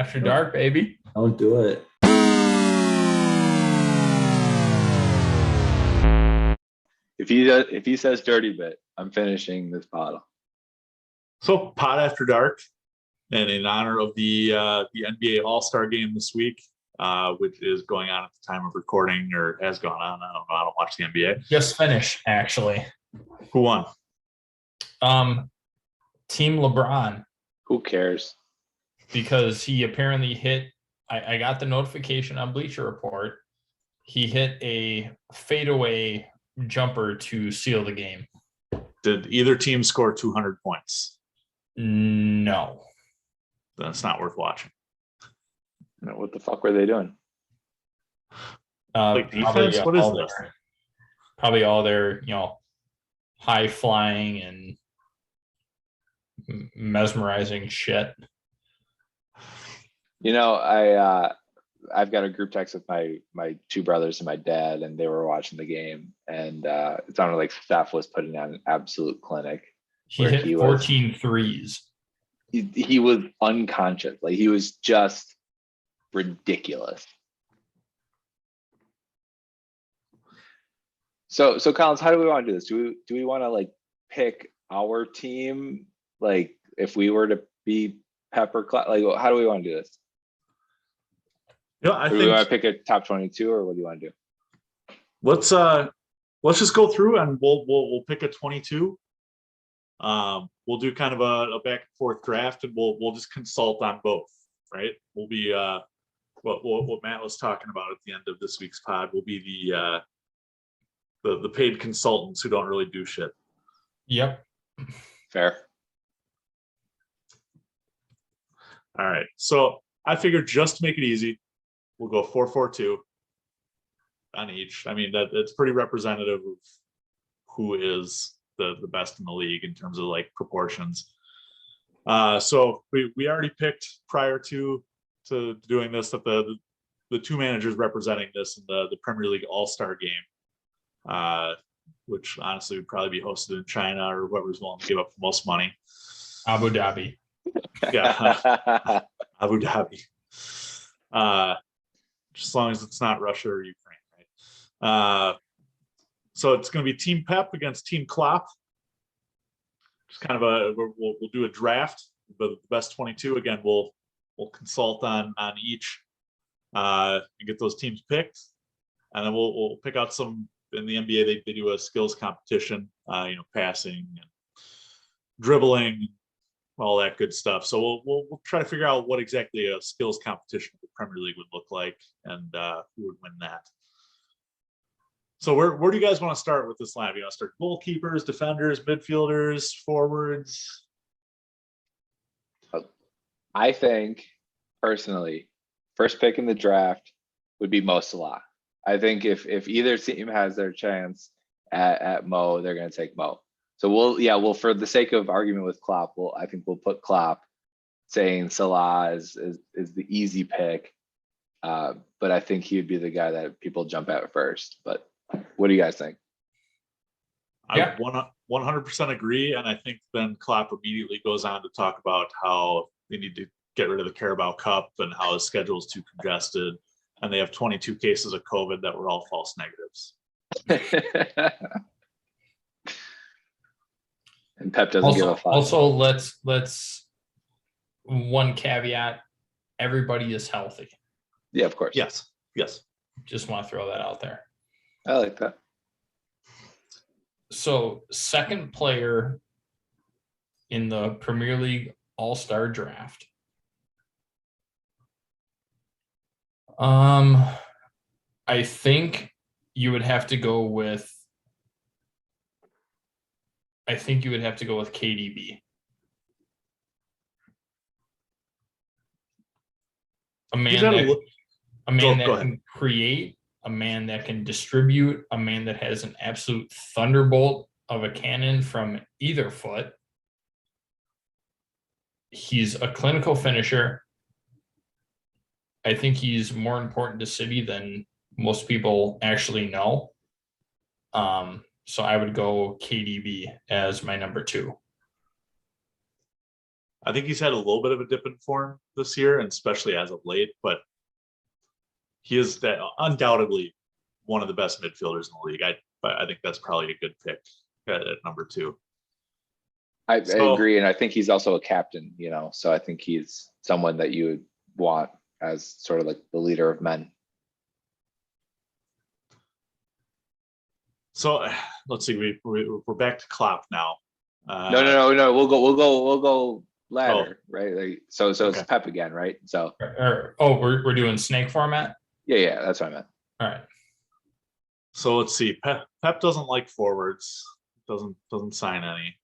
after dark, baby. Don't do it. If he says dirty bit, I'm finishing this bottle. So pot after dark, and in honor of the NBA All-Star game this week, which is going on at the time of recording or has gone on. I don't know. I don't watch the NBA. Just finished, actually. Who won? Team LeBron. Who cares? Because he apparently hit. I got the notification on Bleacher Report. He hit a fadeaway jumper to seal the game. Did either team score 200 points? No. Then it's not worth watching. What the fuck were they doing? Like defense? What is this? Probably all their, high flying and mesmerizing shit. I've got a group text with my two brothers and my dad, and they were watching the game, and it sounded like Steph was putting on an absolute clinic. He hit 14 threes. He was unconscious. Like, he was just ridiculous. So Collins, how do we want to do this? Do we want to like pick our team? Like, if we were to be Pepper, like, how do we want to do this? I think we want to pick a top 22, or what do you want to do? Let's just go through and we'll pick a 22. We'll do kind of a back and forth draft, and we'll just consult on both, right? We'll be what Matt was talking about at the end of this week's pod will be the paid consultants who don't really do shit. Yep. Fair. All right. So I figured, just to make it easy, we'll go 4-4-2 on each. I mean, that's pretty representative of who is the best in the league in terms of like proportions. So we already picked prior to doing this that the two managers representing this in the Premier League All-Star game, which honestly would probably be hosted in China or whoever's willing to give up the most money. Abu Dhabi. Yeah, Abu Dhabi. As long as it's not Russia or Ukraine, right? So it's going to be Team Pep against Team Klopp. Just kind of we'll do a draft, but the best 22. Again, we'll consult on each and get those teams picked, and then we'll pick out some. In the NBA, they do a skills competition, passing and dribbling, all that good stuff. So we'll try to figure out what exactly a skills competition of the Premier League would look like, and who would win that. So where do you guys want to start with this line? You want to start goalkeepers, defenders, midfielders, forwards? I think, personally, first pick in the draft would be Mo Salah. I think if either team has their chance at Mo, they're going to take Mo. So we'll for the sake of argument with Klopp, I think we'll put Klopp, saying Salah is the easy pick. But I think he would be the guy that people jump at first. But what do you guys think? I 100% agree, and I think then Klopp immediately goes on to talk about how they need to get rid of the Carabao Cup and how his schedule is too congested, and they have 22 cases of COVID that were all false negatives. And Pep doesn't give a fuck. Also, let's one caveat: everybody is healthy. Yeah, of course. Yes. Just want to throw that out there. I like that. So, second player in the Premier League All-Star draft. I think you would have to go with. I think you would have to go with KDB. A man that can create, a man that can distribute, a man that has an absolute thunderbolt of a cannon from either foot. He's a clinical finisher. I think he's more important to City than most people actually know. So I would go KDB as my number 2. I think he's had a little bit of a dip in form this year, and especially as of late, but he is undoubtedly one of the best midfielders in the league. I think that's probably a good pick at number 2. I agree, and I think he's also a captain, so I think he's someone that you would want as sort of like the leader of men. So let's see, we're back to Klopp now. No. We'll go ladder, right? Like, so Okay. It's Pep again, right? So we're doing snake format. Yeah, that's what I meant. All right. So let's see. Pep doesn't like forwards. Doesn't sign any.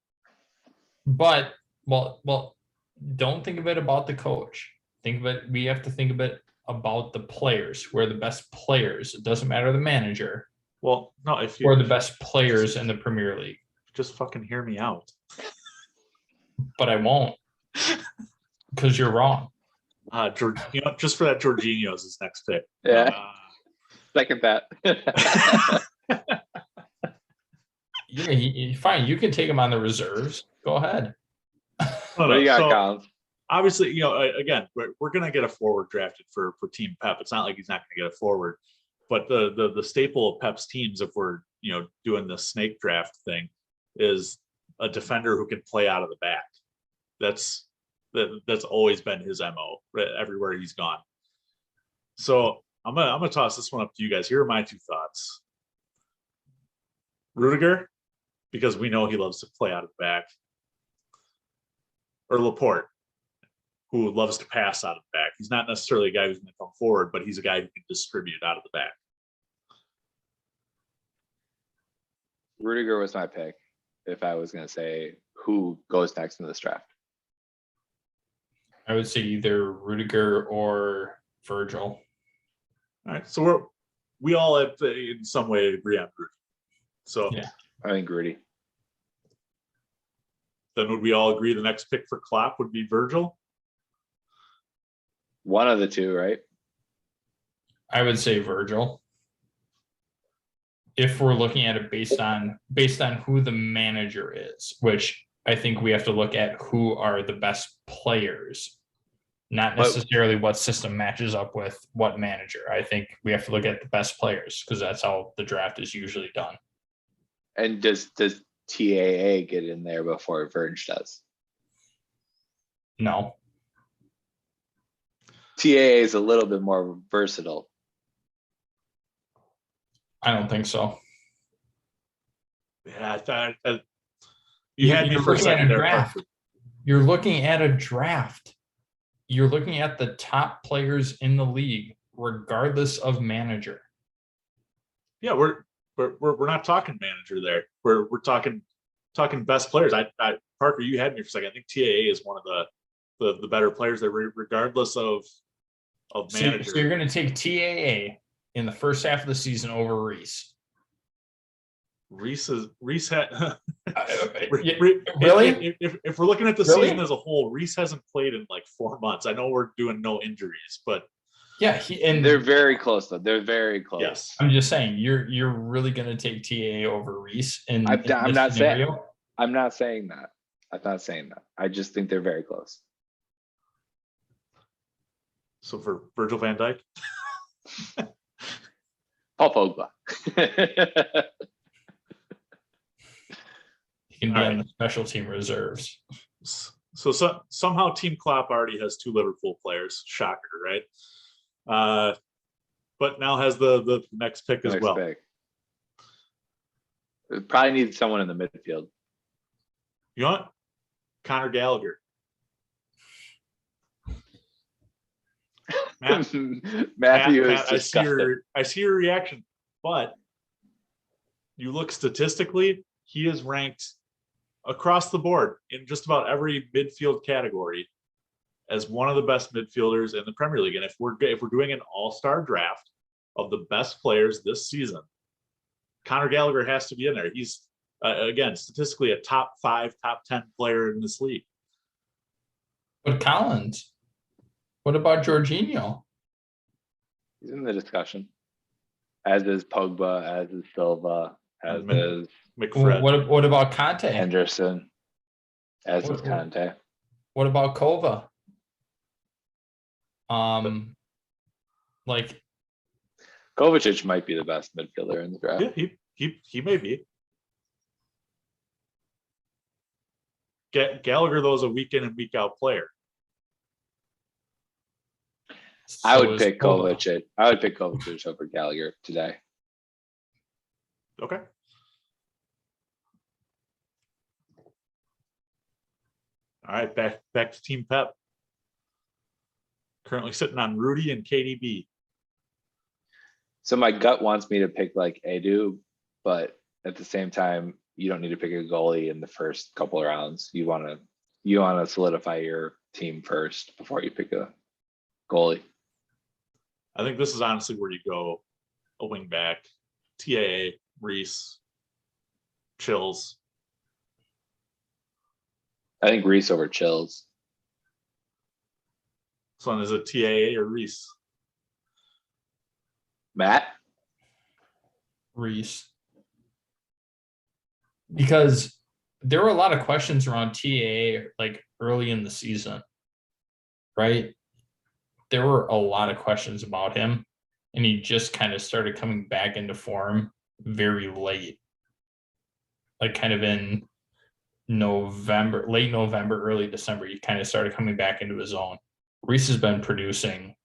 But well, don't think of it about the coach. Think of it. We have to think of it about the players. Who are the best players? It doesn't matter the manager. Well, no, who are the best players in the Premier League? Just fucking hear me out. But I won't, because you're wrong. Just for that, Jorginho is his next pick. Yeah. Second that. Fine. You can take him on the reserves. Go ahead. What do you got, Collins? Obviously, again, we're going to get a forward drafted for Team Pep. It's not like he's not going to get a forward, but the staple of Pep's teams, if we're doing the snake draft thing, is a defender who can play out of the back. That's always been his MO everywhere he's gone. So I'm gonna toss this one up to you guys. Here are my 2 thoughts. Rudiger, because we know he loves to play out of the back, or Laporte, who loves to pass out of the back. He's not necessarily a guy who's going to come forward, but he's a guy who can distribute out of the back. Rudiger was my pick if I was going to say who goes next in this draft. I would say either Rudiger or Virgil. All right, so we all have in some way agree on Rudiger. So yeah, I think Rudy. Then would we all agree the next pick for Klopp would be Virgil? One of the 2, right? I would say Virgil. If we're looking at it based on who the manager is, which I think we have to look at who are the best players, not necessarily what system matches up with what manager. I think we have to look at the best players because that's how the draft is usually done. And does TAA get in there before Verge does? No. TAA is a little bit more versatile. I don't think so. Yeah, I thought you had me for a second there. You're looking at a draft. You're looking at the top players in the league, regardless of manager. Yeah, we're not talking manager there. We're talking best players. Parker, you had me for a second. I think TAA is one of the better players there, regardless of manager. So you're going to take TAA in the first half of the season over Reese. Reese had really? If we're looking at the season as a whole, Reese hasn't played in like 4 months. I know we're doing no injuries, but yeah, and they're very close though. They're very close. Yes. I'm just saying you're really going to take TAA over Reese in I'm not scenario? saying I'm not saying that. I'm not saying that. I just think they're very close. So for Virgil van Dijk, Paul Pogba. He can be on the special team reserves. So somehow Team Klopp already has 2 Liverpool players. Shocker, right? But now has the next pick as well. Pick. Probably needs someone in the midfield. You know what? Conor Gallagher. Matthew Matt, is I see your reaction, but you look statistically, he is ranked across the board in just about every midfield category as one of the best midfielders in the Premier League. And if we're doing an all-star draft of the best players this season, Conor Gallagher has to be in there. He's again statistically a top 5, top 10 player in this league. But Collins, what about Jorginho? He's in the discussion, as is Pogba, as is Silva, as is McFred. What about Conte? Henderson, as is Conte. What about Kova? Like Kovacic might be the best midfielder in the draft. Yeah, he may be. Gallagher, though, is a week in and week out player. I so would is pick Kova. Kovacic. I would pick Kovacic over Gallagher today. Okay. All right, back to Team Pep. Currently sitting on Rudy and KDB. So my gut wants me to pick like Edu, but at the same time, you don't need to pick a goalie in the first couple of rounds. You want to solidify your team first before you pick a goalie. I think this is honestly where you go a wing back, TAA, Reese, Chills. I think Reese over Chills. So is it TAA or Reese? Matt? Reese. Because there were a lot of questions around TAA like early in the season, right? There were a lot of questions about him, and he just kind of started coming back into form very late, like kind of in November, late November, early December. He kind of started coming back into his own. Reese has been producing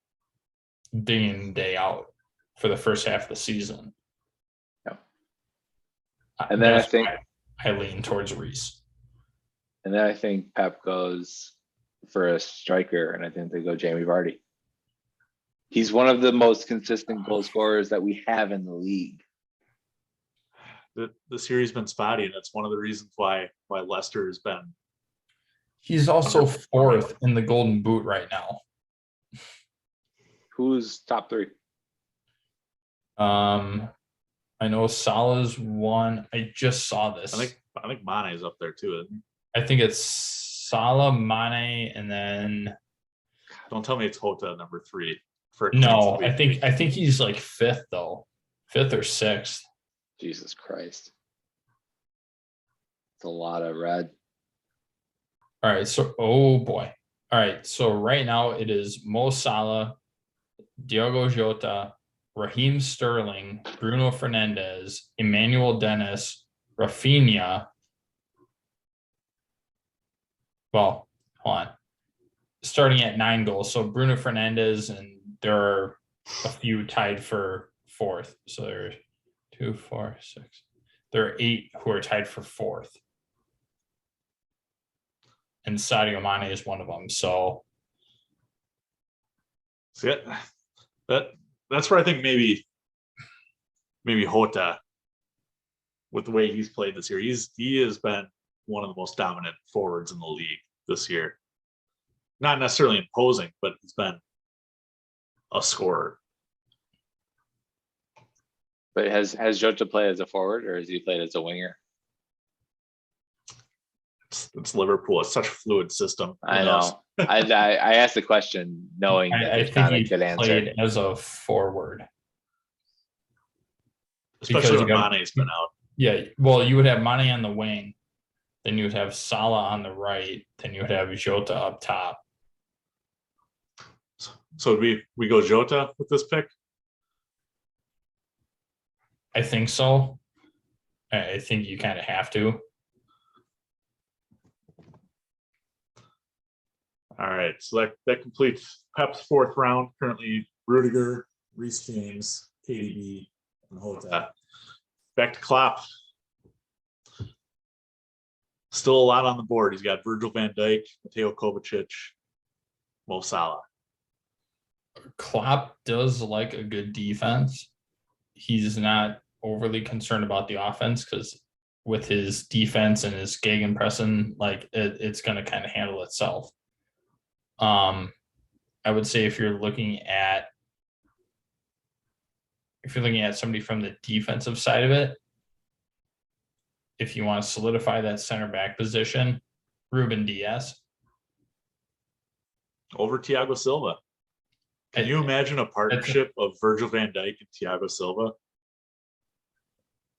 day in, day out for the first half of the season. Yeah. And then I think I lean towards Reese. And then I think Pep goes for a striker, and I think they go Jamie Vardy. He's one of the most consistent goal scorers that we have in the league. The series has been spotty, and that's one of the reasons why Leicester has been. He's also fourth in the Golden Boot right now. Who's top three? I know Salah's one. I just saw this. I think Mane is up there too, isn't he? I think it's Salah, Mane, and then. Don't tell me it's Jota number 3. No, I think he's like fifth though, 5th or 6th. Jesus Christ, it's a lot of red. All right, so oh boy. All right, so right now it is Mo Salah, Diogo Jota, Raheem Sterling, Bruno Fernandes, Emmanuel Dennis, Rafinha. Well, hold on. Starting at 9 goals. So Bruno Fernandes, and there are a few tied for 4th. So there's 2, 4, 6. There are 8 who are tied for 4th. And Sadio Mane is one of them. So that's where I think maybe Jota, with the way he's played this year, he has been one of the most dominant forwards in the league this year. Not necessarily imposing, but he's been a scorer. But has Jota played as a forward, or has he played as a winger? It's Liverpool. It's such a fluid system. I know. I asked the question knowing that I there's not a think good he answer. played as a forward. Especially when Mane's been out. Yeah, well, you would have Mane on the wing, then you would have Salah on the right, then you would have Jota up top. So we go Jota with this pick? I think so. I think you kind of have to. All right, so that completes Pep's 4th round. Currently, Rudiger, Reece James, KDB, and Jota. Back to Klopp. Still a lot on the board. He's got Virgil van Dijk, Mateo Kovacic, Mo Salah. Klopp does like a good defense. He's not overly concerned about the offense because with his defense and his gegenpressing, like it's going to kind of handle itself. I would say if you're looking at somebody from the defensive side of it, if you want to solidify that center back position, Ruben Diaz over Thiago Silva. Can you imagine a partnership of Virgil van Dijk and Thiago Silva?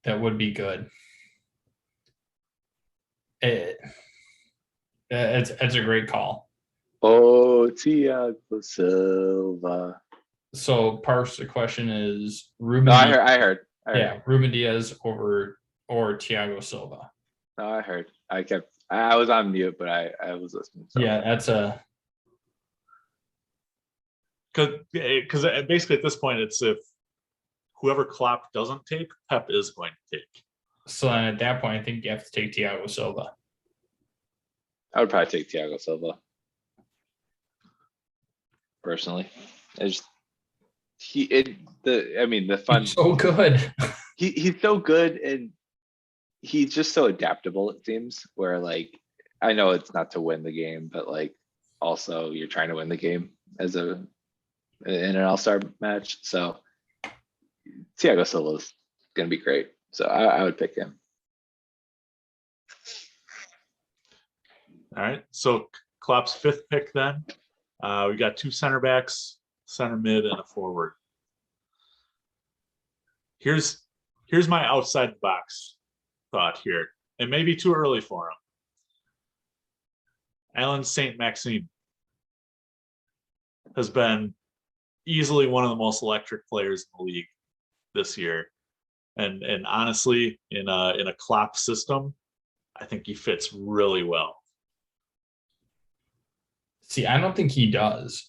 That would be good. It's a great call. Oh, Thiago Silva. So Parks, the question is Ruben. No, I Diaz- heard. I heard. Yeah, Ruben Diaz or Thiago Silva. No, I heard. I was on mute, but I was listening. So. Yeah, that's a Because basically at this point, it's if whoever Klopp doesn't take, Pep is going to take. so. Then at that point, I think you have to take Thiago Silva. I would probably take Thiago Silva. Personally, the fun. He's so good. He's so good, and he's just so adaptable. It seems where like I know it's not to win the game, but like also you're trying to win the game as in an all-star match. So Thiago Silva is going to be great. So I would pick him. All right. So Klopp's 5th pick then. We got 2 center backs, center mid, and a forward. Here's my outside the box thought here. It may be too early for him. Alan St. Maxime has been easily one of the most electric players in the league this year. And honestly, in a Klopp system, I think he fits really well. See, I don't think he does.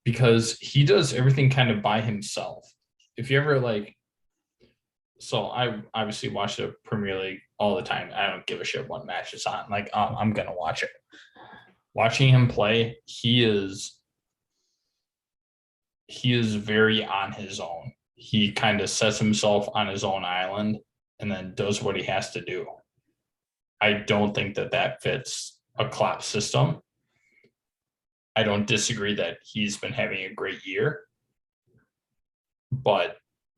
Because he does everything kind of by himself. If you ever so I obviously watch the Premier League all the time. I don't give a shit what match is on. Like, I'm going to watch it. Watching him play, he is very on his own. He kind of sets himself on his own island and then does what he has to do. I don't think that fits a Klopp system. I don't disagree that he's been having a great year, but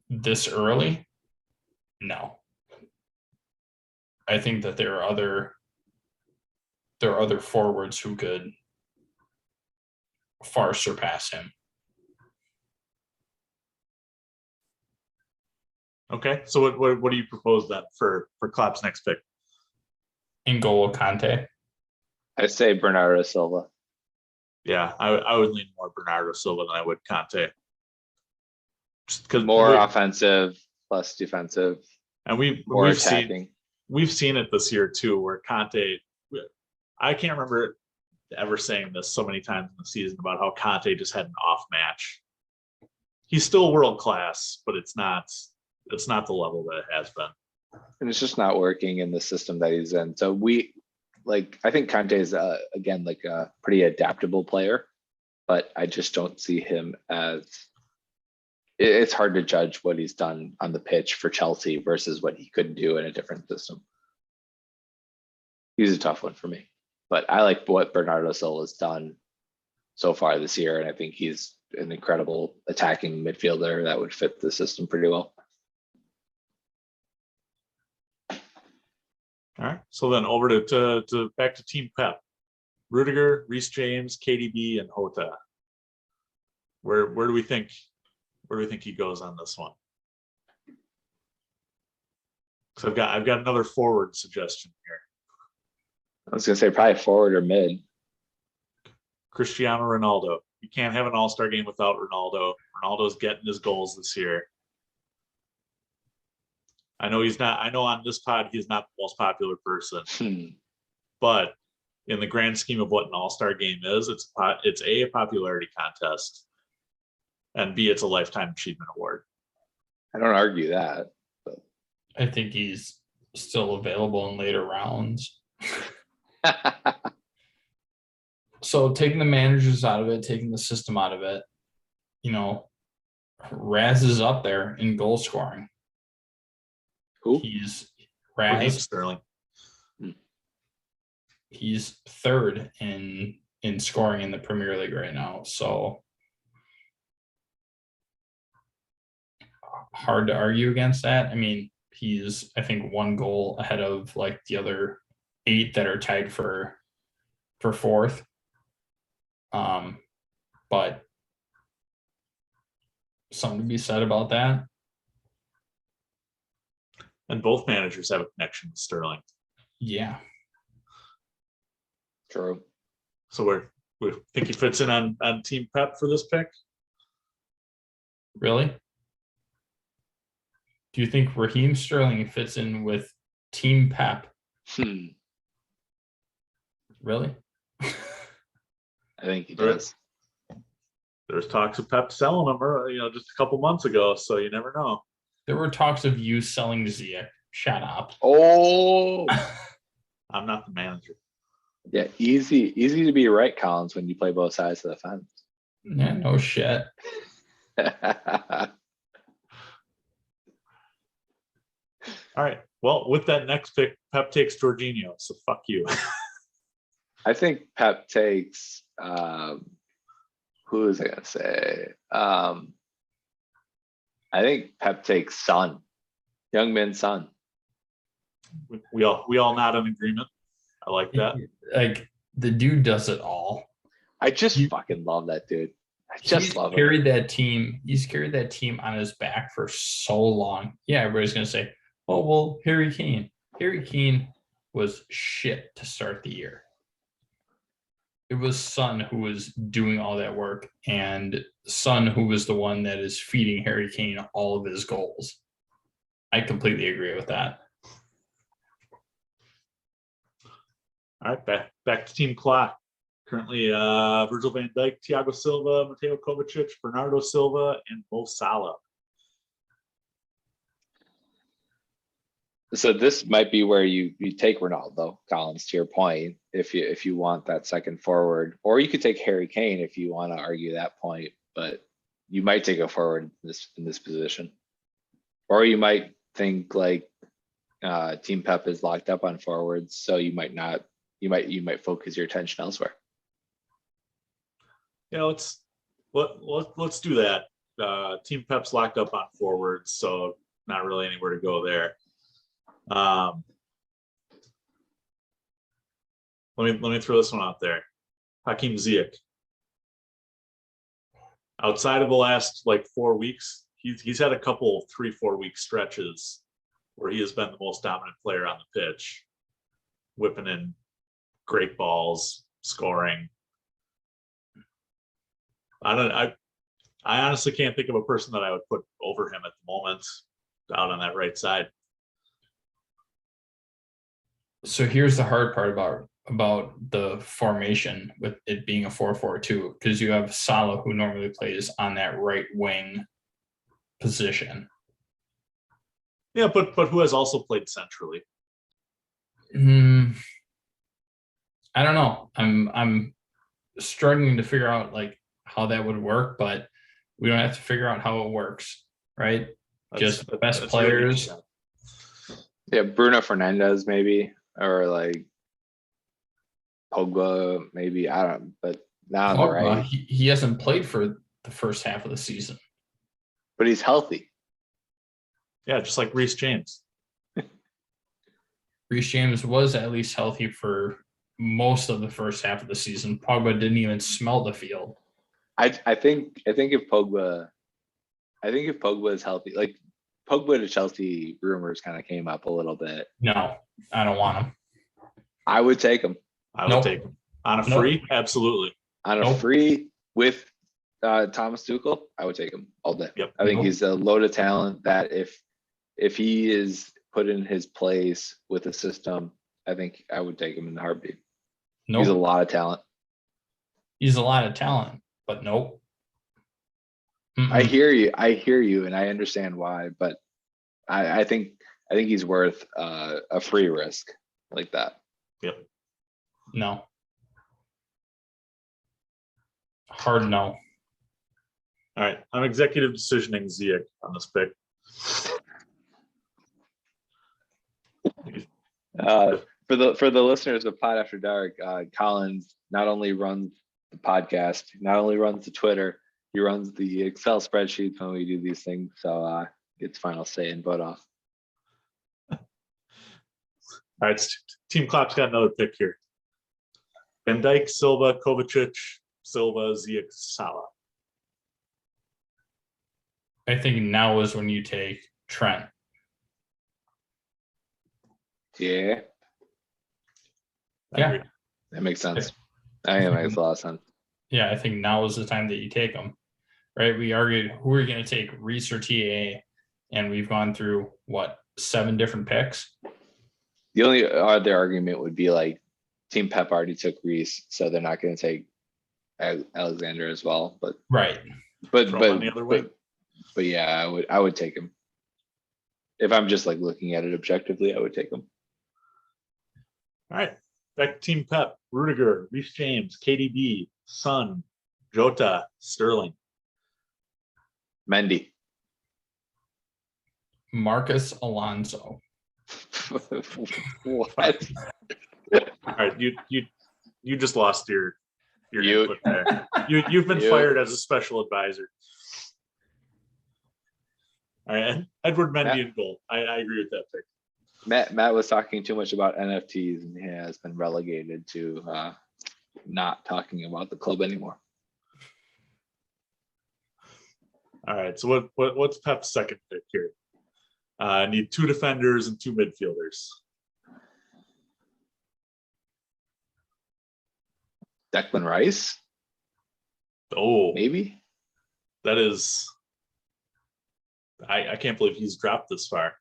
this early, no. I think that there are other forwards who could far surpass him. Okay, so what do you propose then for Klopp's next pick? N'Golo Kante. I say Bernardo Silva. Yeah, I would lean more Bernardo Silva than I would Kante. Just because more offensive, less defensive, and we've attacking. We've seen it this year too, where Kante. I can't remember ever saying this so many times in the season about how Kante just had an off match. He's still world class, but it's not the level that it has been. And it's just not working in the system that he's in. So I think Kante is again like a pretty adaptable player, but I just don't see him as. It's hard to judge what he's done on the pitch for Chelsea versus what he could do in a different system. He's a tough one for me, but I like what Bernardo Silva has done so far this year, and I think he's an incredible attacking midfielder that would fit the system pretty well. All right. So then over to back to Team Pep. Rudiger, Reece James, KDB, and Jota. Where do we think he goes on this one? So I've got another forward suggestion here. I was gonna say probably forward or mid. Cristiano Ronaldo. You can't have an all-star game without Ronaldo. Ronaldo's getting his goals this year. I know on this pod he's not the most popular person, but in the grand scheme of what an all-star game is, it's a popularity contest, and B, it's a lifetime achievement award. I don't argue that, but I think he's still available in later rounds. So taking the managers out of it, taking the system out of it, Raz is up there in goal scoring. Who? He's Raz. Sterling. He's third in scoring in the Premier League right now. So hard to argue against that. I mean, he's, I think, 1 goal ahead of like the other 8 that are tied for 4th. But something to be said about that. And both managers have a connection with Sterling. Yeah. True. So we think he fits in on Team Pep for this pick. Really? Do you think Raheem Sterling fits in with Team Pep? Really? I think he does. There's talks of Pep selling him, just a couple months ago. So you never know. There were talks of you selling Ziyech. Shut up. Oh, I'm not the manager. yeah, easy to be right, Collins, when you play both sides of the fence. Yeah, no shit. All right. Well, with that next pick, Pep takes Jorginho. So fuck you. I think Pep takes who is I gonna say? I think Pep takes Son, Young Min Son. we all nod in agreement. I like that. Like the dude does it all. I just fucking love that dude. I just love him. He's carried that team on his back for so long. Yeah, everybody's gonna say, "Oh well, Harry Kane." Harry Kane was shit to start the year. It was Son who was doing all that work, and Son who was the one that is feeding Harry Kane all of his goals. I completely agree with that. All right, back to Team Clock. Currently, Virgil van Dijk, Thiago Silva, Mateo Kovacic, Bernardo Silva, and Mo Salah. So this might be where you take Ronaldo, Collins, to your point, if you want that second forward, or you could take Harry Kane if you want to argue that point, but you might take a forward in this position, or you might think like Team Pep is locked up on forwards, so you might not. You might focus your attention elsewhere. Yeah, let's do that. Team Pep's locked up on forwards, so not really anywhere to go there. Let me throw this one out there. Hakim Ziyech. Outside of the last 4 weeks, he's had a couple 3-4 week stretches where he has been the most dominant player on the pitch, whipping in great balls, scoring. I honestly can't think of a person that I would put over him at the moment out on that right side. So here's the hard part about the formation with it being a 4-4-2, because you have Salah who normally plays on that right wing position. Yeah, but who has also played centrally? I don't know. I'm struggling to figure out how that would work, but we don't have to figure out how it works, right? Just the best players. Yeah, Bruno Fernandes maybe, or Pogba maybe. I don't know, but not on the right. He hasn't played for the first half of the season, but he's healthy. Yeah, just like Reece James. Reece James was at least healthy for most of the first half of the season. Pogba didn't even smell the field. I think if Pogba is healthy, Pogba to Chelsea rumors kind of came up a little bit. No, I don't want him. I would take him. I would take him on a free. Absolutely. On a free with Thomas Tuchel, I would take him all day. Yep. I think he's a load of talent that if he is put in his place with a system, I think I would take him in the heartbeat. He's a lot of talent. He's a lot of talent, but nope. I hear you, and I understand why, but I think he's worth a free risk like that. Yep. No. Hard no. All right, I'm executive decisioning Ziyech on this pick. For the listeners of Pod After Dark, Collins not only runs the podcast, not only runs the Twitter, he runs the Excel spreadsheets when we do these things. So gets final say and vote off. All right, Team Klopp's got another pick here. Van Dijk, Silva, Kovacic, Silva, Ziyech, Salah. I think now is when you take Trent. Yeah. I Yeah. agree. That makes sense. I think it makes a lot of sense. Yeah, I think now is the time that you take them, right? We argued who are you going to take, Reese or TA, and we've gone through what, 7 different picks. The only other argument would be like Team Pep already took Reese, so they're not going to take Alexander as well. But Right. but Throw him on the other way. but yeah, I would take him. If I'm just like looking at it objectively, I would take him. All right. Back to Team Pep. Rudiger, Reece James, KDB, Son, Jota, Sterling. Mendy. Marcus Alonso. What? All right, you just lost your You- input there. You've been You- fired as a special advisor. All right, Edward Mendy in goal. I agree with that pick. Matt was talking too much about NFTs and he has been relegated to not talking about the club anymore. All right, so what's Pep's second pick here? I need 2 defenders and 2 midfielders. Declan Rice, Oh, maybe. that is. I can't believe he's dropped this far.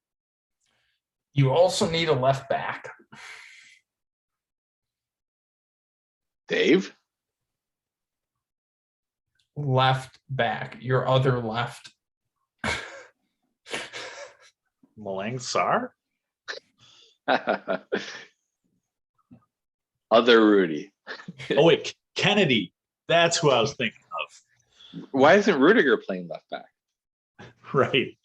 You also need a left back. Dave. Left back. Your other left. Malang Sarr? Other Rudy. Oh wait, Kennedy. That's who I was thinking of. Why isn't Rudiger playing left back? Right.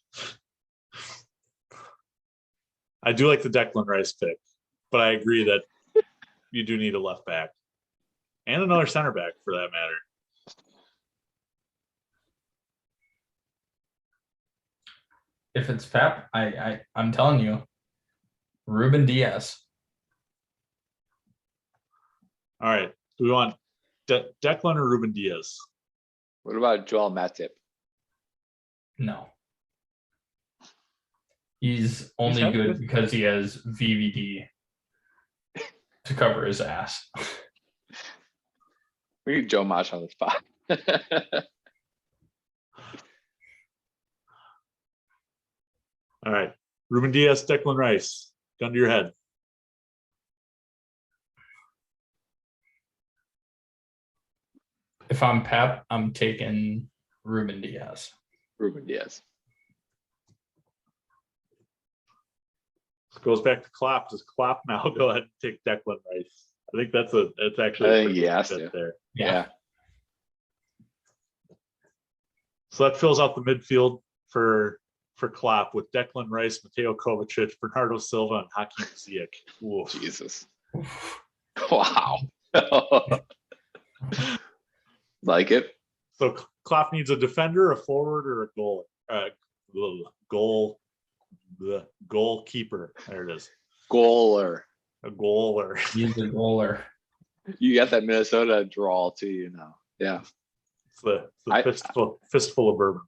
I do like the Declan Rice pick, but I agree that you do need a left back and another center back for that matter. If it's Pep, I'm telling you, Ruben Diaz. All right. Do we want Declan or Ruben Diaz? What about Joel Matip? No. He's only He's good good. because he has VVD to cover his ass. We need Joe Mosh on the spot. All right. Ruben Diaz, Declan Rice. Gun to your head. If I'm Pep, I'm taking Ruben Diaz. Ruben Diaz. This goes back to Klopp. Does Klopp now go ahead and take Declan Rice? I think that's actually I a think pretty he good has fit to. there. Yeah. So that fills out the midfield for Klopp with Declan Rice, Mateo Kovacic, Bernardo Silva, and Hakim Ziyech. Oof. Jesus. Wow. Like it. So Klopp needs a defender, a forward, or a goalkeeper. There it is. Goaler. A goaler. He's a goaler. You got that Minnesota drawl to you now. Yeah. It's the fistful of bourbon.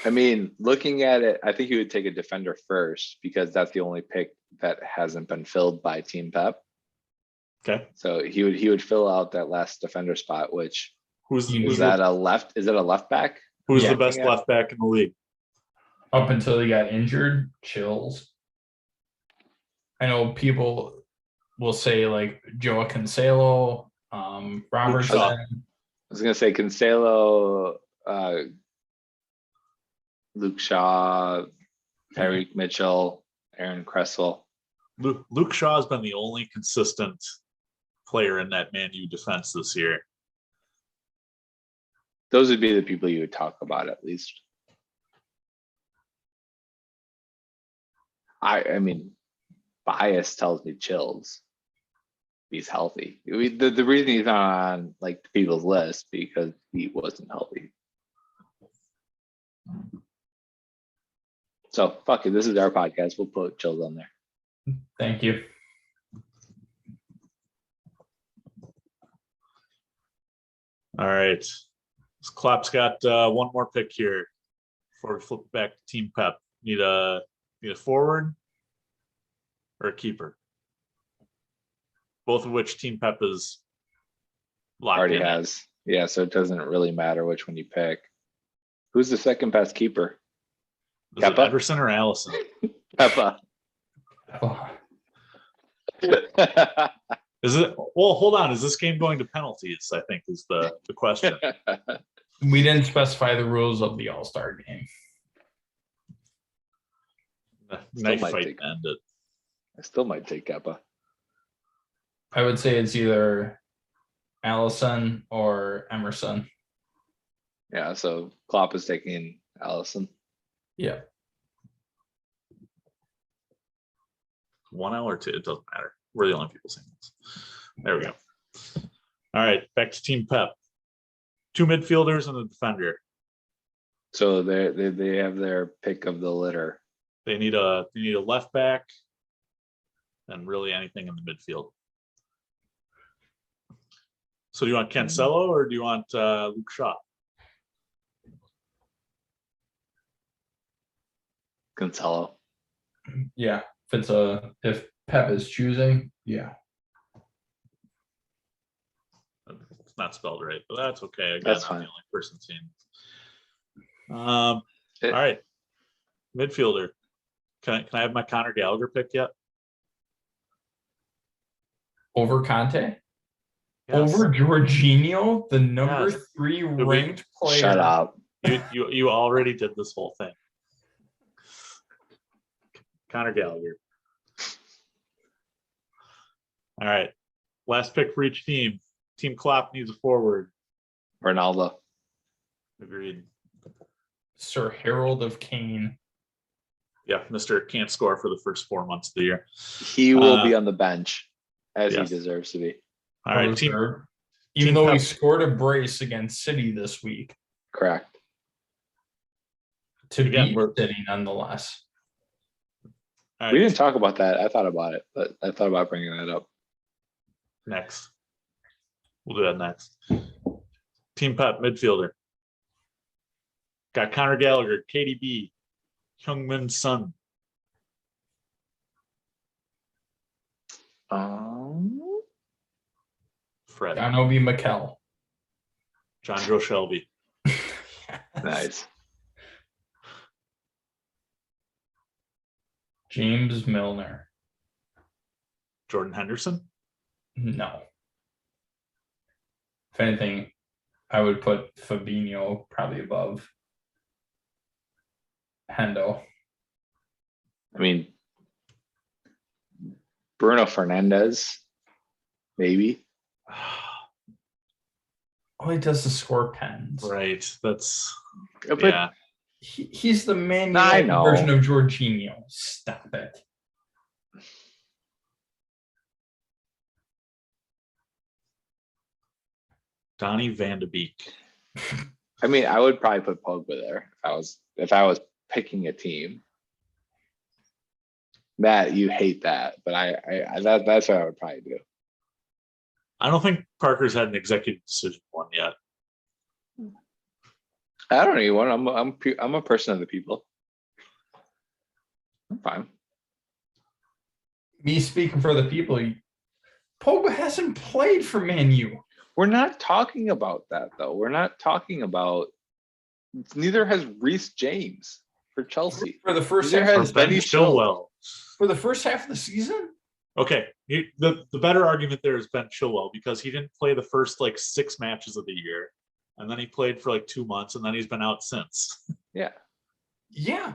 I mean, looking at it, I think he would take a defender first because that's the only pick that hasn't been filled by Team Pep. Okay. So he would fill out that last defender spot, which Who's is that a left back? Who's Yeah. the best left back in the league? Up until he got injured, chills. I know people will say like Joao Cancelo, Robertson. I was gonna say Cancelo, Luke Shaw, Tyreek Mitchell, Aaron Cresswell. Luke Shaw has been the only consistent player in that Man U defense this year. Those would be the people you would talk about at least. I mean, bias tells me Chills. He's healthy. The reason he's not on like people's list because he wasn't healthy. So fuck it. This is our podcast. We'll put Chills on there. Thank you. All right. Klopp's got one more pick here before we flip back to Team Pep. Need a forward or a keeper? both of which Team Pep is locked Already in. has. Yeah, so it doesn't really matter which one you pick. Who's the second best keeper? Is it Kepa? Ederson or Allison? Peppa. Oh, Is it? Well, hold on. Is this game going to penalties? I think is the question. we didn't specify the rules of the All-Star game. Knife might fight take- ended. I still might take Keppa. I would say it's either Allison or Emerson. Yeah, so Klopp is taking Allison. Yeah. 1L or 2, it doesn't matter. We're the only people saying this. There we go. All right, back to Team Pep. 2 midfielders and a defender. So they have their pick of the litter. They need a left back and really anything in the midfield. So do you want Cancelo or do you want Luke Shaw? Cancelo. Yeah. If Pep is choosing, yeah. It's not spelled right, but that's okay. Again, That's I'm fine. the only person seeing this. All right, midfielder. Can I have my Conor Gallagher pick yet? Over Conte? Yes. Over Jorginho, the number Yes. 3 we- ranked player. Shut up. You already did this whole thing. Conor Gallagher. All right. Last pick for each team. Team Klopp needs a forward. Ronaldo. Agreed. Sir Harold of Kane. Yeah, Mr. Can't score for the first 4 months of the year. He will be on the bench as yes. he deserves to be. All right, team. Even Team though he Pep. scored a brace against City this week, Correct. to Again, beat we're- City nonetheless. All right, We didn't talk about that. I thought about it, but I thought about bringing that up. next. We'll do that next. Team Pep midfielder. Got Conor Gallagher, KDB, Heung-min Son. Fred, John Obi Mikel. John Joe Shelby. Nice. James Milner. Jordan Henderson. No. If anything, I would put Fabinho probably above Hendo. I mean, Bruno Fernandez, maybe. All he does is score pens. Right. That's But yeah. He's the Man I United know. version of Jorginho. Stop it. Donny Van de Beek. I mean, I would probably put Pogba there if I was picking a team. Matt, you hate that, but that's what I would probably do. I don't think Parker's had an executive decision one yet. I don't need one. I'm a person of the people. I'm fine. Me speaking for the people, Pogba hasn't played for Man U. We're not talking about that though. We're not talking about. Neither has Reece James for Chelsea. For the first Neither half, has Ben Benny Chilwell. for the first half of the season. Okay, the better argument there is Ben Chilwell because he didn't play the first like 6 matches of the year, and then he played for like 2 months, and then he's been out since. Yeah. Yeah,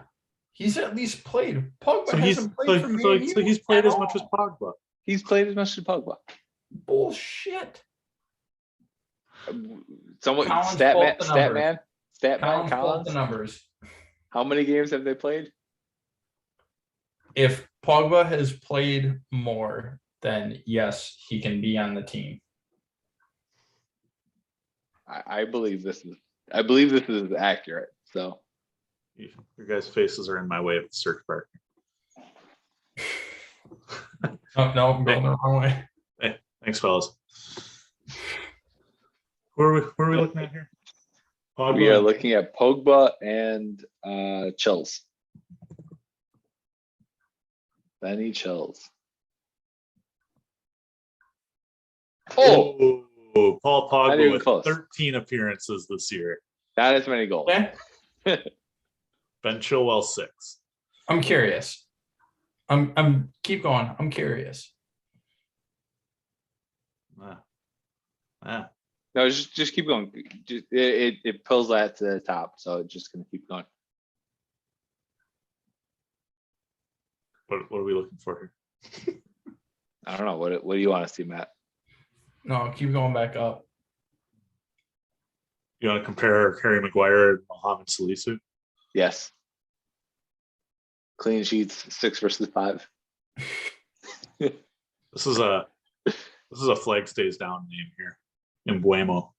he's at least played. Pogba So he's hasn't played for Man U. so he's played at as much as all. Pogba. He's played as much as Pogba. Bullshit. Someone Collins stat pulled man, the stat numbers. man, stat man, Collins pulled Collins. the numbers. How many games have they played? If Pogba has played more, then yes, he can be on the team. I believe this is accurate. So Your guys' faces are in my way of the search bar. Oh, no, I'm going the wrong way. Hey, thanks, fellas. Who are we looking at here? Pogba. we are looking at Pogba and Chills. Benny Chills. Oh, Paul Not Pogba even with close. 13 appearances this year. not as many goals. Okay. Ben Chilwell 6. I'm curious. I'm keep going. I'm curious. Ah. No, just keep going. It pulls that to the top, so it's just gonna keep going. What are we looking for here? I don't know. What do you want to see, Matt? No, keep going back up. You want to compare Harry Maguire and Mohamed Salisu? Yes. Clean sheets, 6 versus 5. This is a flag stays down name here in Buemo.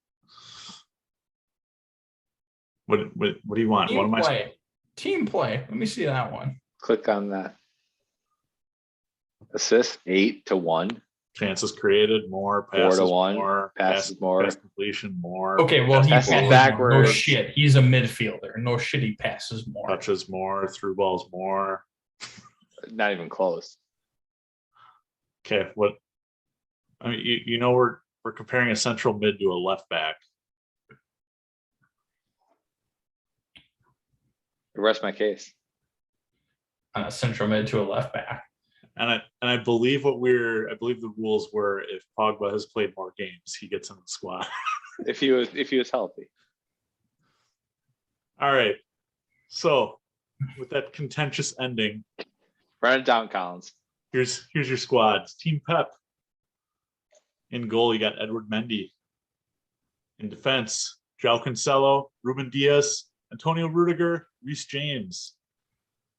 What do you want? What Team am I? play. Team play. Let me see that one. Click on that. Assists 8 to 1. Chances created more, 4 to passes 1, more, passes more. pass completion more. Okay, well he Passes passes backwards. more. No shit. He's a midfielder. No shit. He passes more. Touches more, through balls more. Not even close. Okay, what? I mean, you know we're comparing a central mid to a left back. Rest my case. On a central mid to a left back. And I believe the rules were if Pogba has played more games, he gets in the squad. If he was healthy. All right. So with that contentious ending, Run it down, Collins. here's your squads. Team Pep. In goal, you got Edward Mendy. In defense, João Cancelo, Ruben Diaz, Antonio Rudiger, Reece James.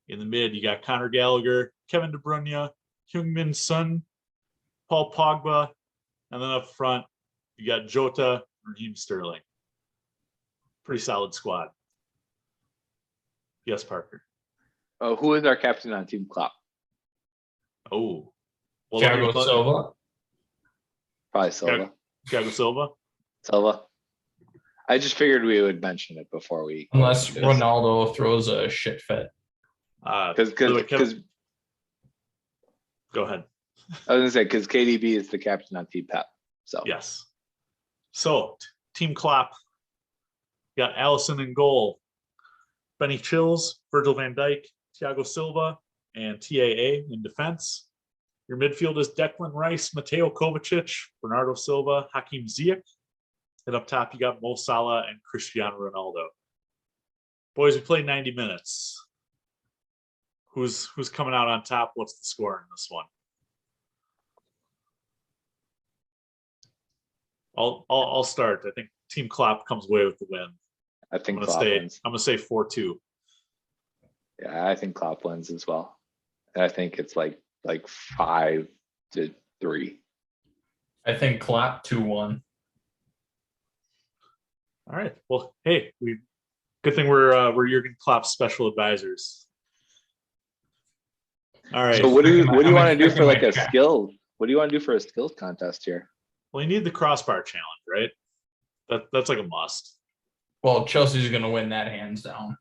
In the mid, you got Conor Gallagher, Kevin De Bruyne, Heung-min Son, Paul Pogba, and then up front, you got Jota, Raheem Sterling. Pretty solid squad. Yes, Parker. Who is our captain on Team Klopp? Oh, well, Thiago Silva. Probably Silva. Thiago Silva. Silva. I just figured we would mention it before we. Unless Ronaldo throws a shit fit. Because go ahead. I was gonna say because KDB is the captain on Team Pep. So Yes. So Team Klopp. Got Allison in goal. Benny Chills, Virgil van Dijk, Thiago Silva, and TAA in defense. Your midfield is Declan Rice, Mateo Kovacic, Bernardo Silva, Hakim Ziyech. And up top, you got Mo Salah and Cristiano Ronaldo. Boys, we played 90 minutes. Who's coming out on top? What's the score in this one? I'll start. I think Team Klopp comes away with the win. I think I'm Klopp wins. gonna say 4-2. Yeah, I think Klopp wins as well. And I think it's like 5-3. I think Klopp 2-1. All right. Well, hey, good thing we're Jurgen Klopp's special advisors. All right. So what do you want to do for like a check. skill? What do you want to do for a skills contest here? Well, you need the crossbar challenge, right? That's like a must. Well, Chelsea's going to win that hands down.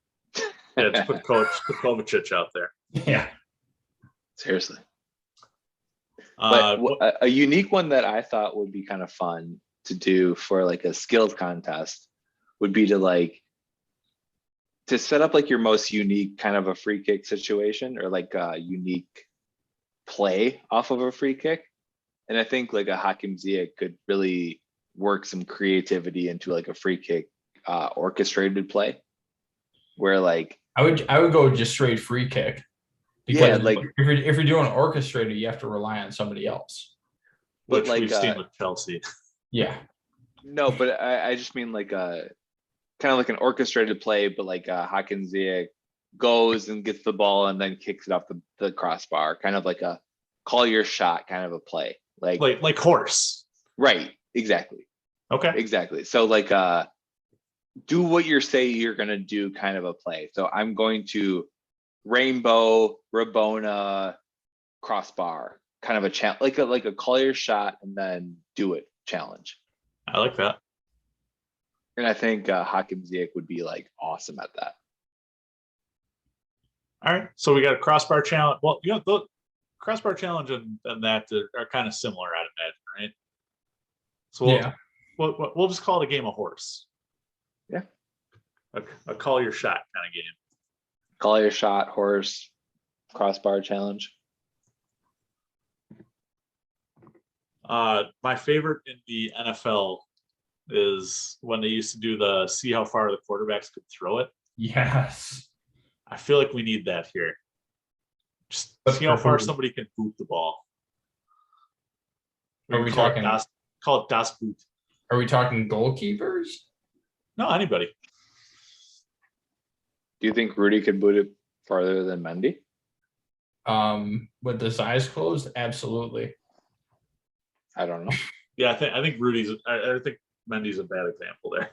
Yeah, to put Kovacic out there. Yeah. Seriously. But a unique one that I thought would be kind of fun to do for like a skills contest would be to set up like your most unique kind of a free kick situation or like a unique play off of a free kick. And I think like a Hakim Ziyech could really work some creativity into like a free kick orchestrated play where like I would go just straight free kick. Because yeah, like if you're doing orchestrated, you have to rely on somebody else. Which like, we've seen with Chelsea. Yeah. No, but I just mean like a kind of like an orchestrated play, but like Hakim Ziyech goes and gets the ball and then kicks it off the crossbar, kind of like a call your shot kind of a play. Like horse. Right. Exactly. Okay. Exactly. So like do what you say you're gonna do kind of a play. So I'm going to rainbow, Rabona, crossbar, kind of a challenge, like a call your shot and then do it challenge. I like that. And I think Hakim Ziyech would be like awesome at that. All right. So we got a crossbar challenge. Well, the crossbar challenge and that are kind of similar, I'd imagine, right? So Yeah. we'll just call it a game of horse. Yeah. A call your shot kind of game. Call your shot, horse, crossbar challenge. My favorite in the NFL is when they used to do the see how far the quarterbacks could throw it. Yes. I feel like we need that here. Just But see how for far who? somebody can boot the ball. Are we call talking? It call it Das Boot. Are we talking goalkeepers? No, anybody. Do you think Rudy could boot it farther than Mendy? With his eyes closed, absolutely. I don't know. Yeah, I think Rudy's. I think Mendy's a bad example there.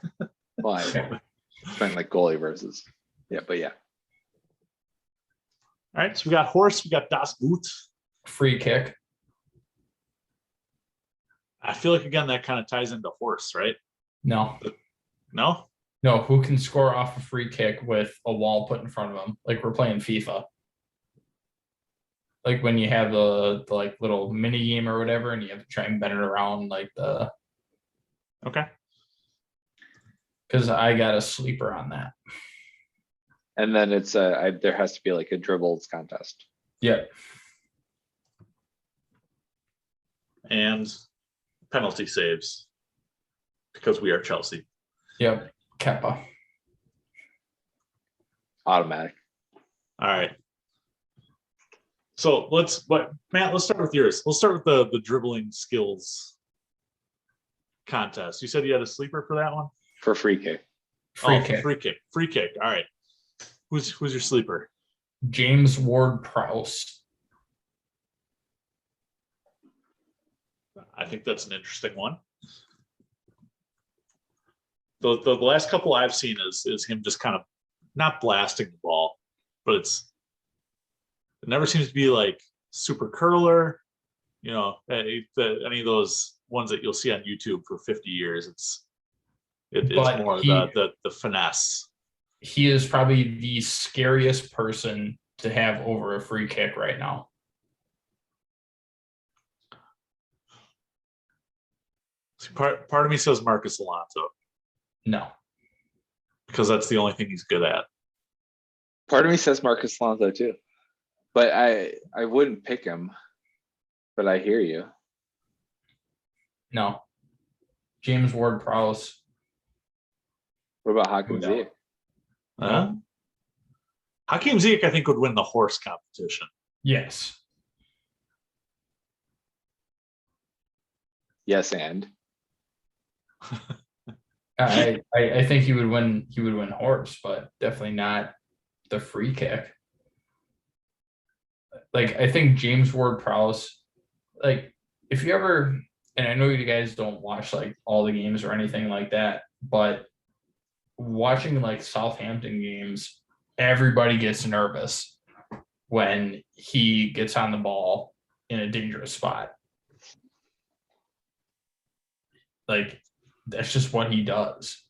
Well, I meant like goalie versus. Yeah, but yeah. All right, so we got horse, we got Das Boot. Free kick. I feel like again that kind of ties into horse, right? No. No, No, who can score off a free kick with a wall put in front of them? Like we're playing FIFA. Like when you have the like little mini game or whatever, and you have to try and bend it around like the. Okay. Because I got a sleeper on that. And then it's there has to be like a dribbles contest. Yep. And penalty saves because we are Chelsea. Yep. Kepa. Automatic. All right. So Matt, let's start with yours. Let's start with the dribbling skills contest. You said you had a sleeper for that one? For free kick. Free kick. Free kick. All right. Who's your sleeper? James Ward-Prowse. I think that's an interesting one. The last couple I've seen is him just kind of not blasting the ball, but it never seems to be like super curler, any of those ones that you'll see on YouTube for 50 years. It's more the finesse. He is probably the scariest person to have over a free kick right now. Part of me says Marcus Alonso. No. Because that's the only thing he's good at. Part of me says Marcus Alonso too. But I wouldn't pick him. But I hear you. No. James Ward-Prowse. What about Hakim Ziyech? Hakim Ziyech, I think, would win the horse competition. Yes. Yes, and I think he would win horse, but definitely not the free kick. Like I think James Ward-Prowse, like if you ever, and I know you guys don't watch like all the games or anything like that, but watching like Southampton games, everybody gets nervous when he gets on the ball in a dangerous spot. Like that's just what he does.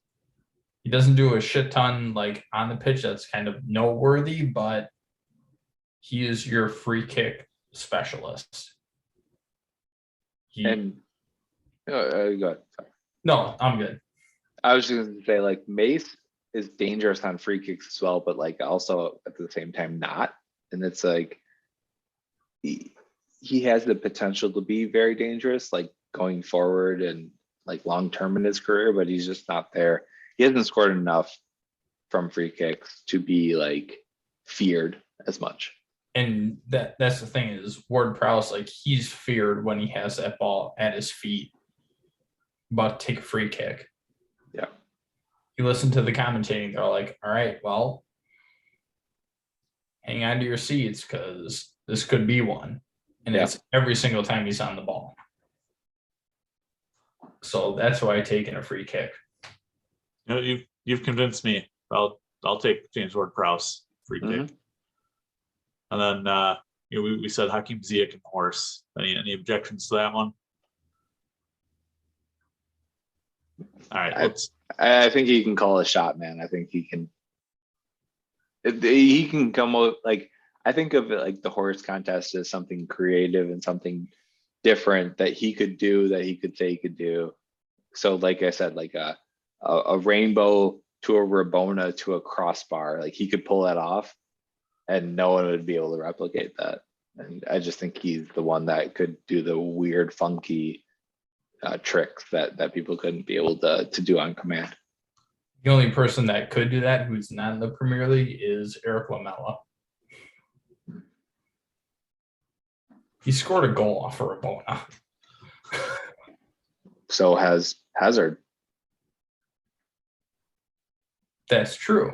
He doesn't do a shit ton like on the pitch that's kind of noteworthy, but he is your free kick specialist. go ahead. Sorry. No, I'm good. I was just gonna say like Mace is dangerous on free kicks as well, but like also at the same time not. And it's like he has the potential to be very dangerous, like going forward and like long term in his career, but he's just not there. He hasn't scored enough from free kicks to be like feared as much. And that's the thing is Ward-Prowse, like he's feared when he has that ball at his feet, about to take a free kick. Yeah. You listen to the commentating, they're like, all right, well, hang on to your seats because this could be one. And it's every single time he's on the ball. So that's why I take in a free kick. You've convinced me. I'll take James Ward-Prowse free kick. And then we said Hakim Ziyech and horse. Any objections to that one? All right, I think he can call a shot, man. I think he can. He can come out like I think of it like the horse contest as something creative and something different that he could do that he could say he could do. So like I said, like a rainbow to a Rabona to a crossbar, like he could pull that off and no one would be able to replicate that. And I just think he's the one that could do the weird, funky tricks that people couldn't be able to do on command. The only person that could do that who's not in the Premier League is Eric Lamela. He scored a goal off of Rabona. So has Hazard. That's true.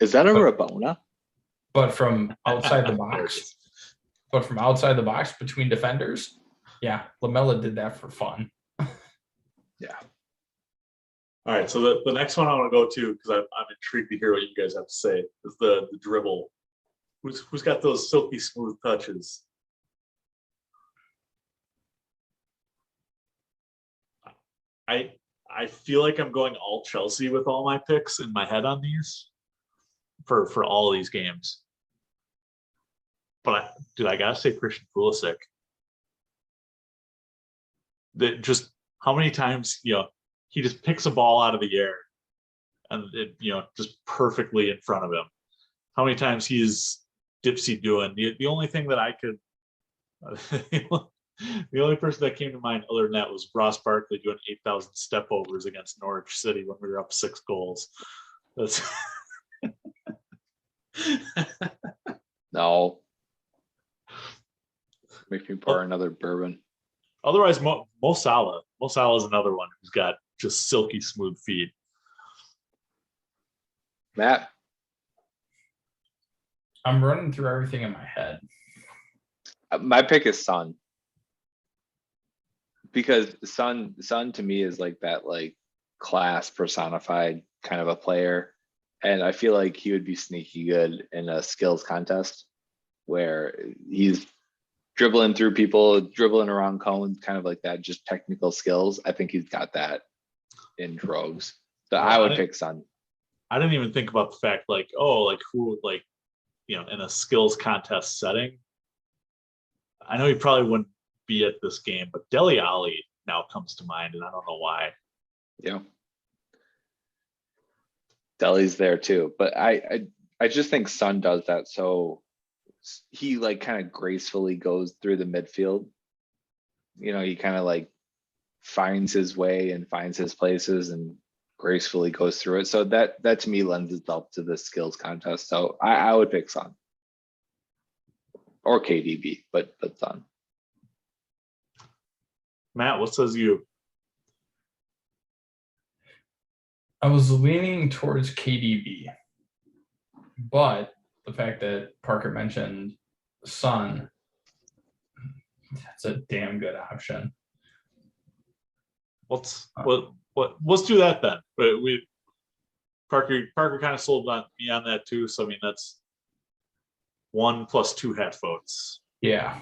Is that a Rabona? But from outside the box. But from outside the box between defenders, yeah, Lamela did that for fun. Yeah. All right, so the next one I want to go to, because I'm intrigued to hear what you guys have to say, is the dribble. Who's got those silky smooth touches? I feel like I'm going all Chelsea with all my picks in my head on these for all these games. But I gotta say Christian Pulisic. That just how many times, he just picks a ball out of the air and it, just perfectly in front of him. How many times he's dipsy doing the only thing that I could the only person that came to mind other than that was Ross Barkley doing 8,000 step overs against Norwich City when we were up 6 goals. That's No. Make me pour another bourbon. Otherwise, Mo Salah. Mo Salah is another one who's got just silky smooth feet. Matt? I'm running through everything in my head. My pick is Son. Because Son to me is like that like class personified kind of a player. And I feel like he would be sneaky good in a skills contest where he's dribbling through people, dribbling around cones, kind of like that, just technical skills. I think he's got that in droves. So I would pick Son. I didn't even think about the fact who in a skills contest setting. I know he probably wouldn't be at this game, but Dele Alli now comes to mind, and I don't know why. Yeah. Dele's there too, but I just think Son does that. So he like kind of gracefully goes through the midfield. He kind of like finds his way and finds his places and gracefully goes through it. So that to me lends itself to the skills contest. So I would pick Son or KDB, but Son. Matt, what says you? I was leaning towards KDB, but the fact that Parker mentioned Son, that's a damn good option. Let's do that then. But Parker kind of sold me on that too. So I mean that's 1 + 2 half votes. Yeah.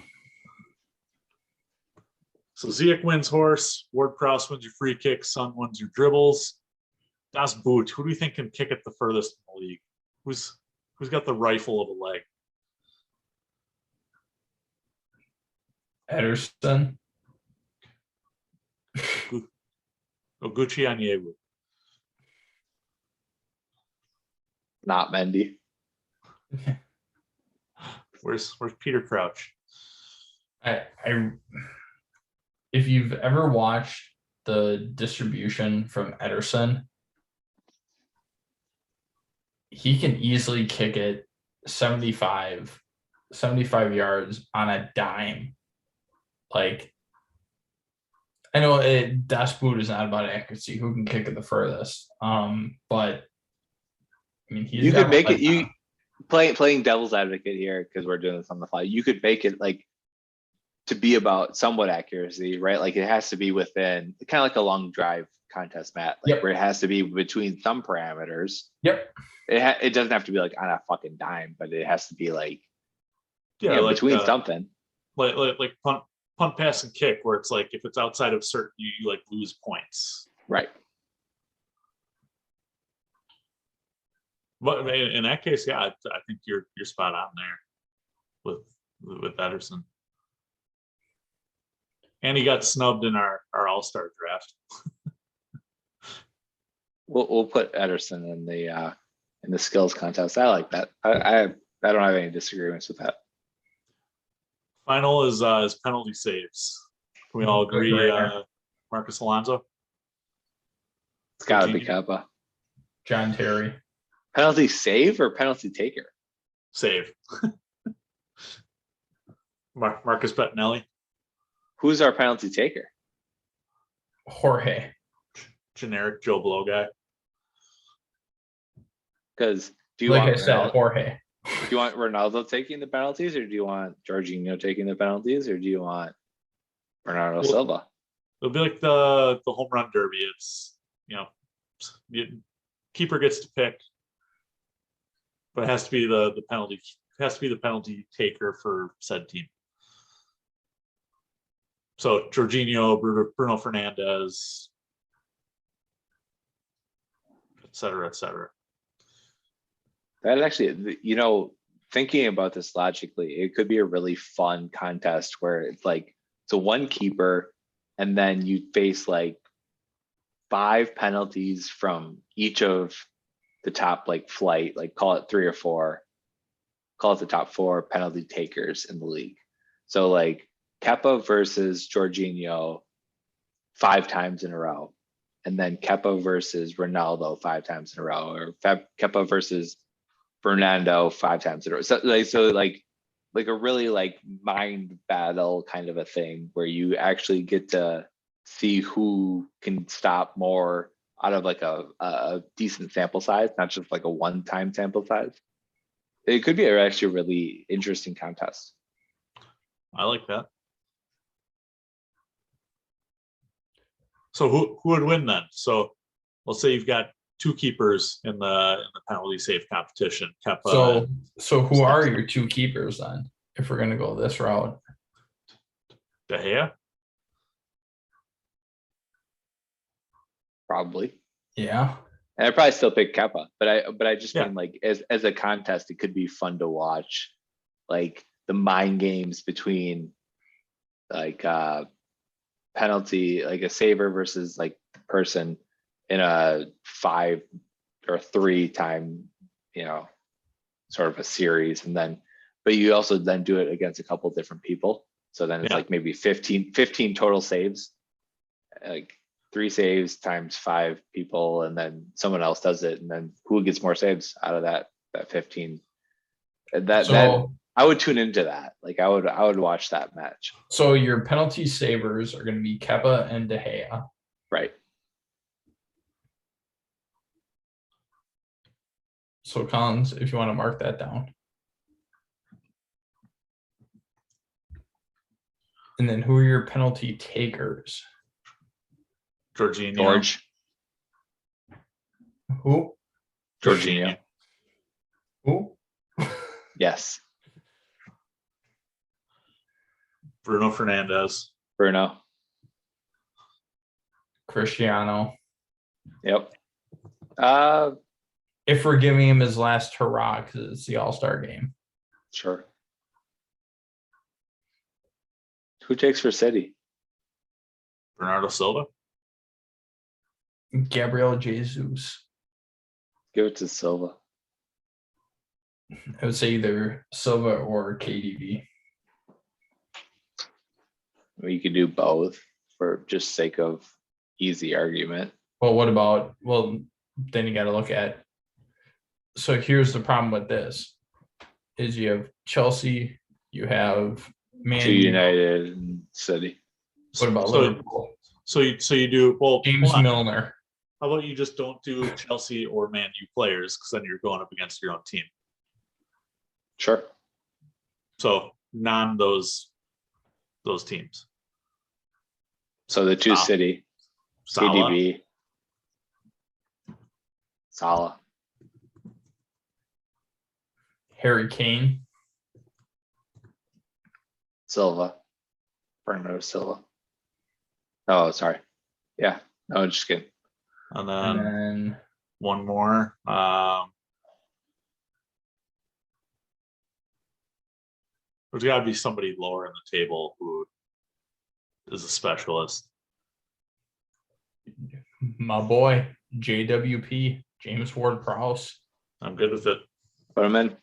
So Ziyech wins horse, Ward-Prowse wins your free kick, Son wins your dribbles. Das Boot, who do you think can kick it the furthest in the league? Who's got the rifle of a leg? Ederson. Oguchi Onyewu. Not Mendy. Where's Peter Crouch? If you've ever watched the distribution from Ederson, he can easily kick it 75 yards on a dime. Like, I know Das Boot is not about accuracy, who can kick it the furthest. But I mean, you could make it playing devil's advocate here because we're doing this on the fly. You could make it like to be about somewhat accuracy, right? Like it has to be within kind of like a long drive contest, Matt, like where it has to be between some parameters. Yep. It doesn't have to be like on a fucking dime, but it has to be like like, between something. Like punt, pass, and kick, where it's like if it's outside of certain, you like lose points. Right. But in that case, yeah, I think you're spot on there with Ederson. And he got snubbed in our All-Star draft. we'll put Ederson in the skills contest. I like that. I don't have any disagreements with that. Final is penalty saves. Can we all agree? Marcus Alonso. It's got to be Jorginho? Kepa. John Terry. Penalty save or penalty taker? Save. Marcus Bettinelli. Who's our penalty taker? Jorge. Generic Joe Blow guy. Because do you Like want I said, Ronaldo, Jorge. do you want Ronaldo taking the penalties, or do you want Jorginho taking the penalties, or do you want Bernardo Silva? It'll be like the home run derby. It's keeper gets to pick, but it has to be the penalty. It has to be the penalty taker for said team. So Jorginho, Bruno Fernandes, et cetera, et cetera. That actually, thinking about this logically, it could be a really fun contest where it's like it's a one keeper, and then you face like 5 penalties from each of the top flight, call it 3 or 4, call it the top 4 penalty takers in the league. So like Kepa versus Jorginho 5 times in a row, and then Kepa versus Ronaldo 5 times in a row, or Kepa versus Fernando 5 times in a row. So a really mind battle kind of a thing where you actually get to see who can stop more out of a decent sample size, not just a one-time sample size. It could be actually a really interesting contest. I like that. So who would win then? So let's say you've got 2 keepers in the penalty save competition. Kepa So who are your 2 keepers then? If we're gonna go this route, De Gea. Probably. yeah. And I'd probably still pick Kepa, but I just Yeah. mean as a contest, it could be fun to watch, like the mind games between penalty, like a saver versus the person in a 5 or 3 time, sort of a series, and then, but you also then do it against a couple different people. So then it's maybe 15 total saves, 3 saves times 5 people, and then someone else does it, and then who gets more saves out of that 15? That I would tune into that. I would watch that match. So your penalty savers are gonna be Kepa and De Gea. Right. So Collins, if you want to mark that down. And then who are your penalty takers? Jorginho. George. Who? Jorginho. Who? Yes. Bruno Fernandes. Bruno. Cristiano. Yep. If we're giving him his last hurrah because it's the All-Star game. Sure. Who takes for City? Bernardo Silva. Gabriel Jesus. Give it to Silva. I would say either Silva or KDB. We could do both for just sake of easy argument. Well, what about, then you got to look at, so here's the problem with this, is you have Chelsea, you have Man 2 United and City. What about Liverpool? So you do, well, James Milner. How about you just don't do Chelsea or Man U players, because then you're going up against your own team. Sure. So those teams. So the 2 City, Salah. KDB, Salah, Harry Kane. Silva, Bernardo Silva. Oh, sorry. Yeah. No, just kidding. And And then then one more. There's got to be somebody lower in the table who is a specialist. my boy, JWP, James Ward-Prowse. I'm good with it. Put him in.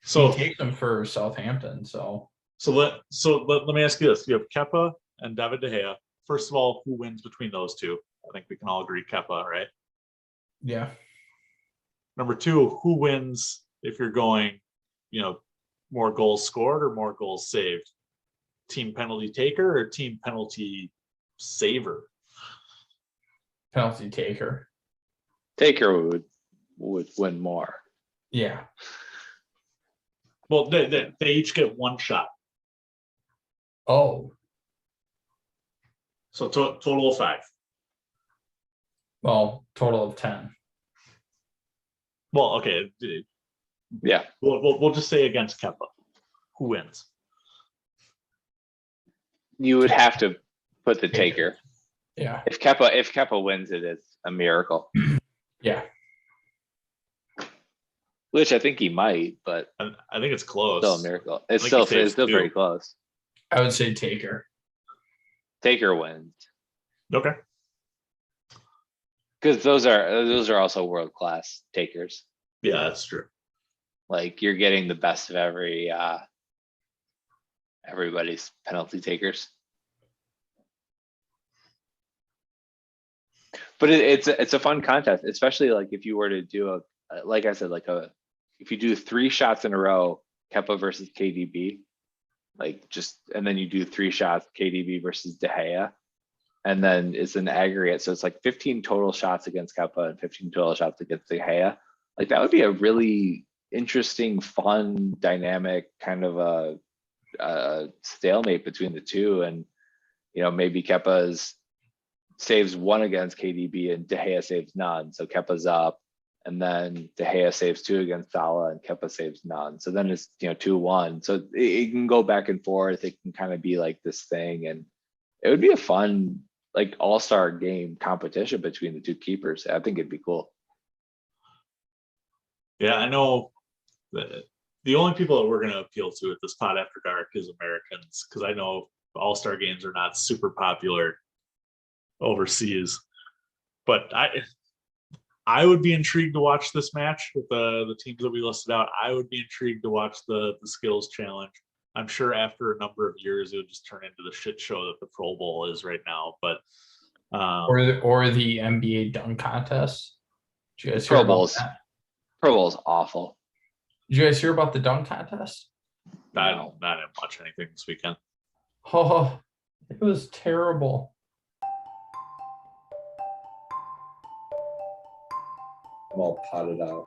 So He takes him for Southampton. So let me ask you this: you have Kepa and David De Gea. First of all, who wins between those two? I think we can all agree Kepa, right? yeah, Number two, who wins if you're going, more goals scored or more goals saved? Team penalty taker or team penalty saver? penalty taker. Taker would win more. Yeah. Well, they each get one shot. Oh, So total of 5. well, total of 10. Well, okay. Yeah. We'll just say against Kepa. Who wins? You would have to put the taker. Yeah. If Kepa wins it, it's a miracle. Yeah. Which I think he might, but I think it's close. still a miracle. It's I think still he saves very 2. close. I would say taker. Taker wins. Okay. Because those are also world class takers. Yeah, that's true. Like you're getting the best of everybody's penalty takers. But it's a fun contest, especially like if you were to do like I said, if you do 3 shots in a row, Kepa versus KDB, and then you do 3 shots KDB versus De Gea, and then it's an aggregate, so it's like 15 total shots against Kepa and 15 total shots against De Gea. Like that would be a really interesting, fun, dynamic kind of a stalemate between the two, and maybe Kepa's saves 1 against KDB and De Gea saves none. So Kepa's up, and then De Gea saves 2 against Salah and Kepa saves none. So then it's 2-1. So it can go back and forth. It can kind of be like this thing, and it would be a fun like all-star game competition between the 2 keepers. I think it'd be cool. Yeah, I know the only people that we're going to appeal to at this Pod After Dark is Americans, because I know all-star games are not super popular overseas. But I would be intrigued to watch this match with the teams that we listed out. I would be intrigued to watch the skills challenge. I'm sure after a number of years it would just turn into the shit show that the Pro Bowl is right now. But or the NBA dunk contest. Did you guys hear Pro about Bowl's that? Pro Bowl's awful. Did you guys hear about the dunk contest? I No. didn't watch anything this weekend. Oh, it was terrible. I'm all potted out.